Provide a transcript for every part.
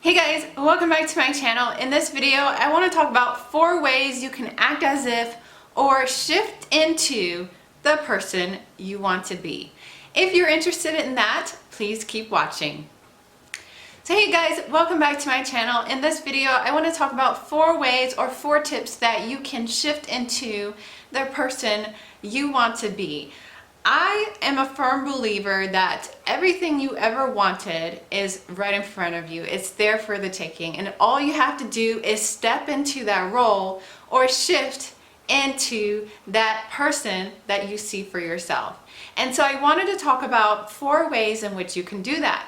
Hey guys, welcome back to my channel. In this video, I want to talk about 4 ways you can act as if or shift into the person you want to be. If you're interested in that, please keep watching. So hey guys, welcome back to my channel. In this video, I want to talk about 4 ways or 4 tips that you can shift into the person you want to be. I am a firm believer that everything you ever wanted is right in front of you. It's there for the taking, and all you have to do is step into that role or shift into that person that you see for yourself. And so I wanted to talk about 4 ways in which you can do that.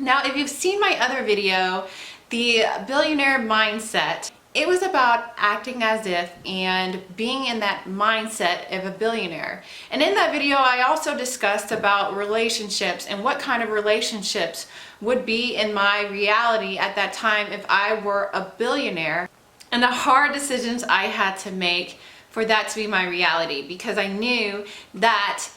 Now, if you've seen my other video, the billionaire mindset, it was about acting as if and being in that mindset of a billionaire. And in that video, I also discussed about relationships and what kind of relationships would be in my reality at that time if I were a billionaire, and the hard decisions I had to make for that to be my reality, because I knew that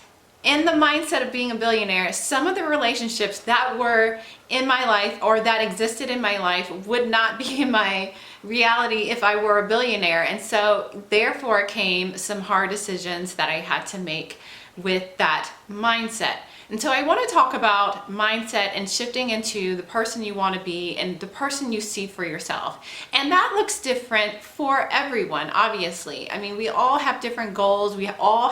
in the mindset of being a billionaire, some of the relationships that were in my life or that existed in my life would not be in my reality if I were a billionaire. And so therefore came some hard decisions that I had to make with that mindset. And so I want to talk about mindset and shifting into the person you want to be and the person you see for yourself. And that looks different for everyone, obviously. I mean, we all have different goals. We all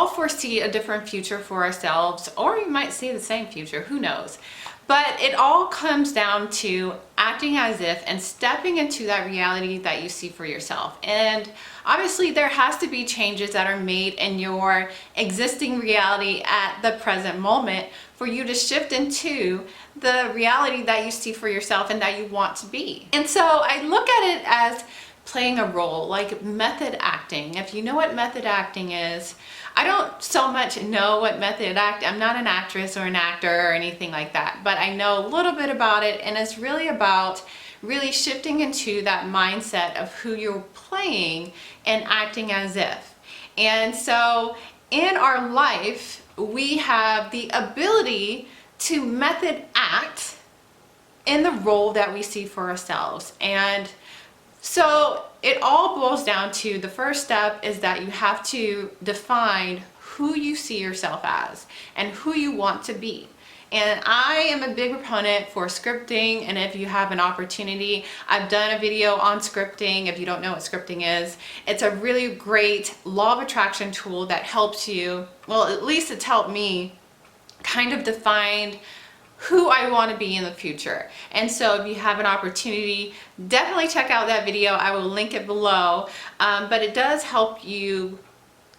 foresee a different future for ourselves, or you might see the same future, who knows. But it all comes down to acting as if and stepping into that reality that you see for yourself. And obviously there has to be changes that are made in your existing reality at the present moment for you to shift into the reality that you see for yourself and that you want to be. And so I look at it as playing a role, like method acting. If you know what method acting is, I don't so much know what method act. I'm not an actress or an actor or anything like that, but I know a little bit about it, and it's really about really shifting into that mindset of who you're playing and acting as if. And so in our life, we have the ability to method act in the role that we see for ourselves. And so it all boils down to, the first step is that you have to define who you see yourself as and who you want to be. And I am a big proponent for scripting, and if you have an opportunity, I've done a video on scripting. If you don't know what scripting is, it's a really great law of attraction tool that helps you, well, at least it's helped me kind of define who I want to be in the future. And so if you have an opportunity, definitely check out that video. I will link it below. But it does help you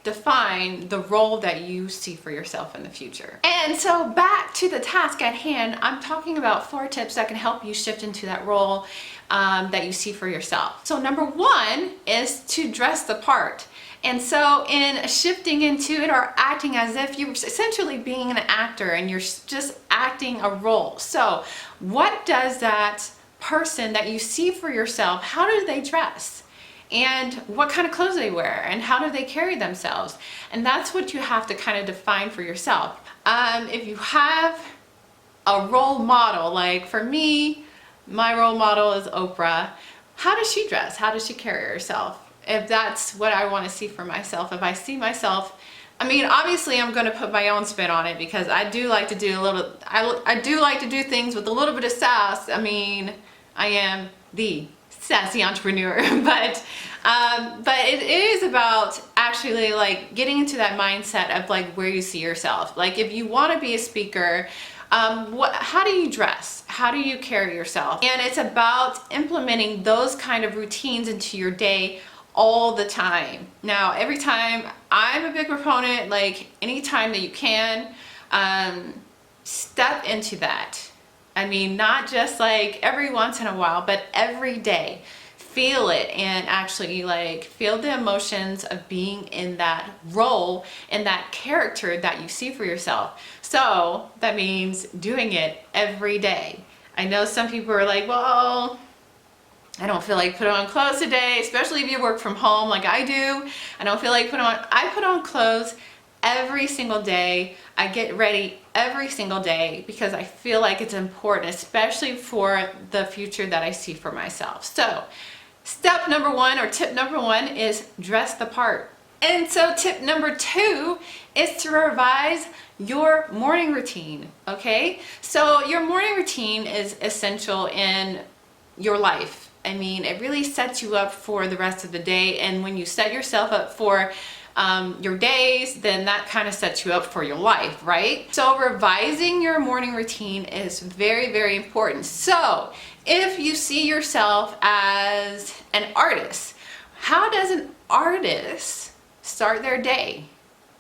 define the role that you see for yourself in the future. And so back to the task at hand, I'm talking about 4 tips that can help you shift into that role that you see for yourself. So number 1 is to dress the part. And so in shifting into it or acting as if, you're essentially being an actor and you're just acting a role. So what does that person that you see for yourself, how do they dress? And what kind of clothes they wear, and how do they carry themselves? And that's what you have to kind of define for yourself. If you have a role model, like for me, my role model is Oprah. How does she dress? How does she carry herself? If that's what I want to see for myself, if I see myself, I mean, obviously I'm going to put my own spin on it, because I do like to do I do like to do things with a little bit of sass. I mean, I am the sassy entrepreneur, but it is about actually like getting into that mindset of like where you see yourself. Like if you want to be a speaker, how do you dress? How do you carry yourself? And it's about implementing those kind of routines into your day all the time. Now, every time, I'm a big proponent, like anytime that you can, step into that. I mean, not just like every once in a while, but every day. Feel it and actually like feel the emotions of being in that role and that character that you see for yourself. So that means doing it every day. I know some people are like, well, I don't feel like putting on clothes today, especially if you work from home like I do. I don't feel like I put on clothes every single day. I get ready every single day because I feel like it's important, especially for the future that I see for myself. So step number one, or tip number one, is dress the part. And so tip number two is to revise your morning routine, okay? So your morning routine is essential in your life. I mean, it really sets you up for the rest of the day. And when you set yourself up for your days, then that kind of sets you up for your life, right? So revising your morning routine is very, very important. So if you see yourself as an artist, how does an artist start their day?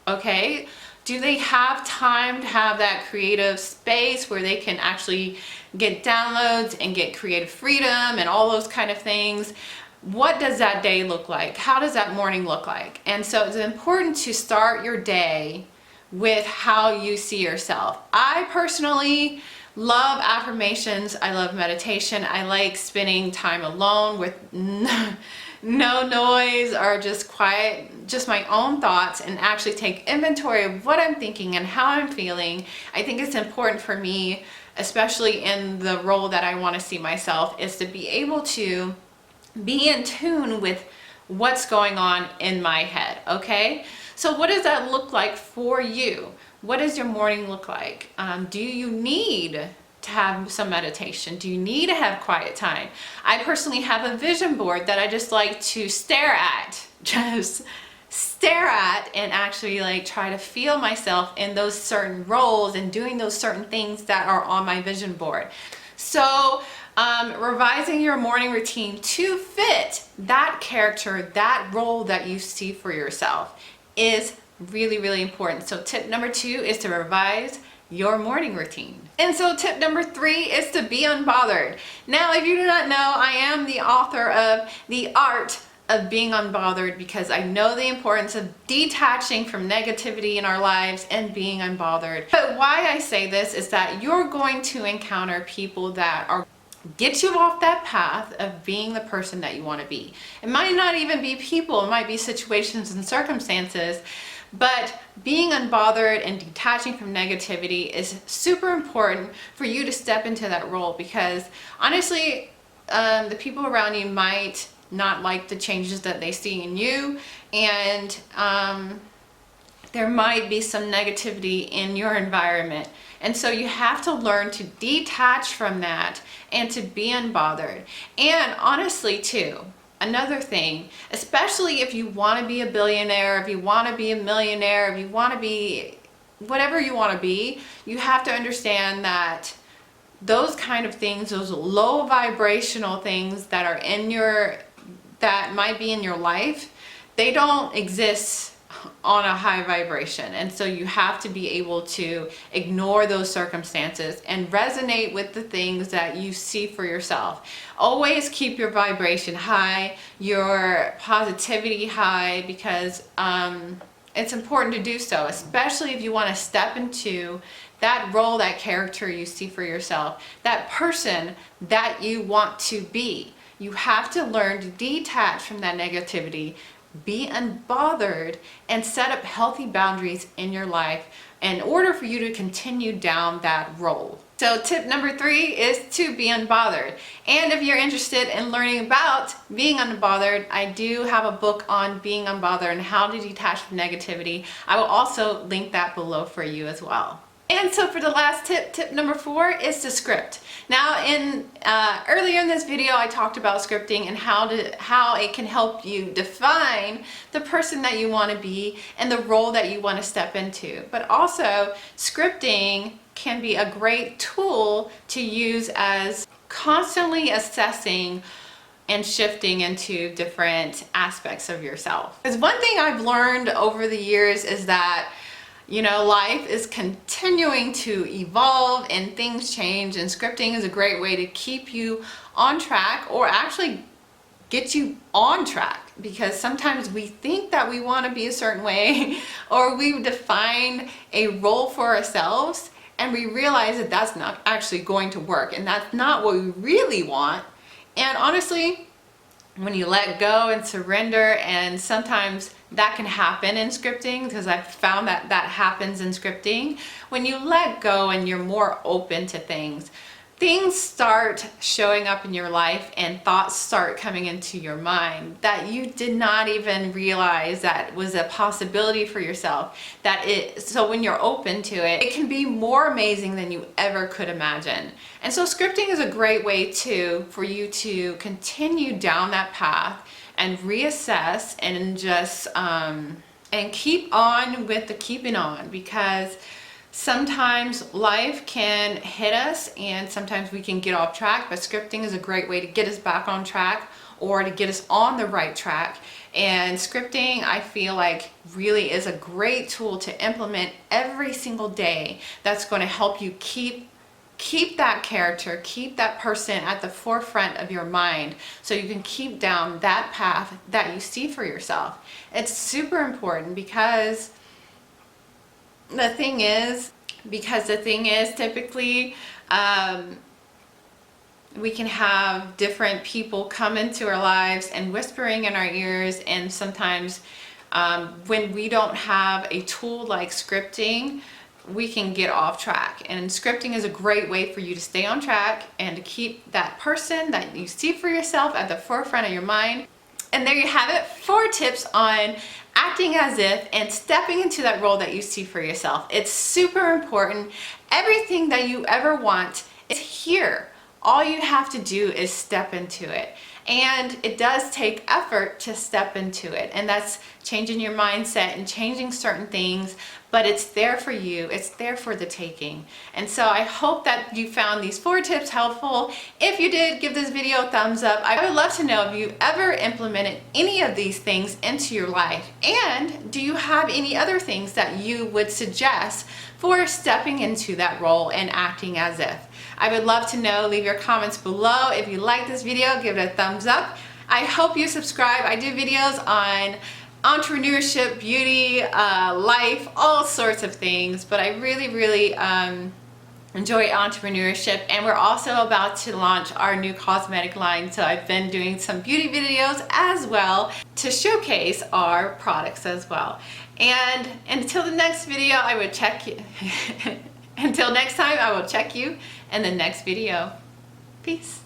Okay, do they have time to have that creative space where they can actually get downloads and get creative freedom and all those kind of things? What does that day look like? How does that morning look like? And so it's important to start your day with how you see yourself. I personally love affirmations. I love meditation. I like spending time alone with no noise, or just quiet, just my own thoughts, and actually take inventory of what I'm thinking and how I'm feeling. I think it's important for me, especially in the role that I want to see myself, is to be able to be in tune with what's going on in my head, okay? So what does that look like for you? What does your morning look like? Do you need to have some meditation? Do you need to have quiet time? I personally have a vision board that I just like to stare at, and actually like try to feel myself in those certain roles and doing those certain things that are on my vision board. So revising your morning routine to fit that character, that role that you see for yourself, is really, really important. So tip number two is to revise your morning routine. And so tip number three is to be unbothered. Now, if you do not know, I am the author of The Art of Being Unbothered, because I know the importance of detaching from negativity in our lives and being unbothered. But why I say this is that you're going to encounter people that are get you off that path of being the person that you want to be. It might not even be people, it might be situations and circumstances, but being unbothered and detaching from negativity is super important for you to step into that role, because honestly, the people around you might not like the changes that they see in you, and there might be some negativity in your environment. And so you have to learn to detach from that and to be unbothered. And honestly too, another thing, especially if you want to be a billionaire, if you want to be a millionaire, if you want to be whatever you want to be, you have to understand that those kind of things, those low vibrational things that are in that might be in your life, they don't exist on a high vibration. And so you have to be able to ignore those circumstances and resonate with the things that you see for yourself. Always keep your vibration high, your positivity high, because it's important to do so, especially if you want to step into that role, that character you see for yourself, that person that you want to be. You have to learn to detach from that negativity, be unbothered, and set up healthy boundaries in your life in order for you to continue down that role. So tip number three is to be unbothered. And if you're interested in learning about being unbothered, I do have a book on being unbothered and how to detach from negativity. I will also link that below for you as well. And so for the last tip, tip number four, is to script. Now, earlier in this video, I talked about scripting and how it can help you define the person that you want to be and the role that you want to step into. But also, scripting can be a great tool to use as constantly assessing and shifting into different aspects of yourself. Because one thing I've learned over the years is that life is continuing to evolve and things change, and scripting is a great way to keep you on track, or actually get you on track, because sometimes we think that we want to be a certain way or we define a role for ourselves and we realize that that's not actually going to work and that's not what we really want. And honestly, when you let go and surrender, and sometimes that can happen in scripting, because I've found that that happens in scripting. When you let go and you're more open to things, things start showing up in your life and thoughts start coming into your mind that you did not even realize that was a possibility for yourself. So when you're open to it, it can be more amazing than you ever could imagine. And so scripting is a great way for you to continue down that path and reassess and just and keep on with the keeping on, because sometimes life can hit us and sometimes we can get off track, but scripting is a great way to get us back on track or to get us on the right track. And scripting, I feel like, really is a great tool to implement every single day that's going to help you keep that character, keep that person at the forefront of your mind, so you can keep down that path that you see for yourself. It's super important because the thing is typically we can have different people come into our lives and whispering in our ears, and sometimes when we don't have a tool like scripting, we can get off track. And scripting is a great way for you to stay on track and to keep that person that you see for yourself at the forefront of your mind. And there you have it, 4 tips on acting as if and stepping into that role that you see for yourself. It's super important. Everything that you ever want is here. All you have to do is step into it. And it does take effort to step into it. And that's changing your mindset and changing certain things, but it's there for you. It's there for the taking. And so I hope that you found these 4 tips helpful. If you did, give this video a thumbs up. I would love to know if you ever implemented any of these things into your life. And do you have any other things that you would suggest for stepping into that role and acting as if? I would love to know. Leave your comments below. If you like this video, give it a thumbs up. I hope you subscribe. I do videos on entrepreneurship, beauty, life, all sorts of things, but I really enjoy entrepreneurship. And we're also about to launch our new cosmetic line, so I've been doing some beauty videos as well to showcase our products as well. And until the next video, I would check you. Until next time, I will check you in the next video. Peace.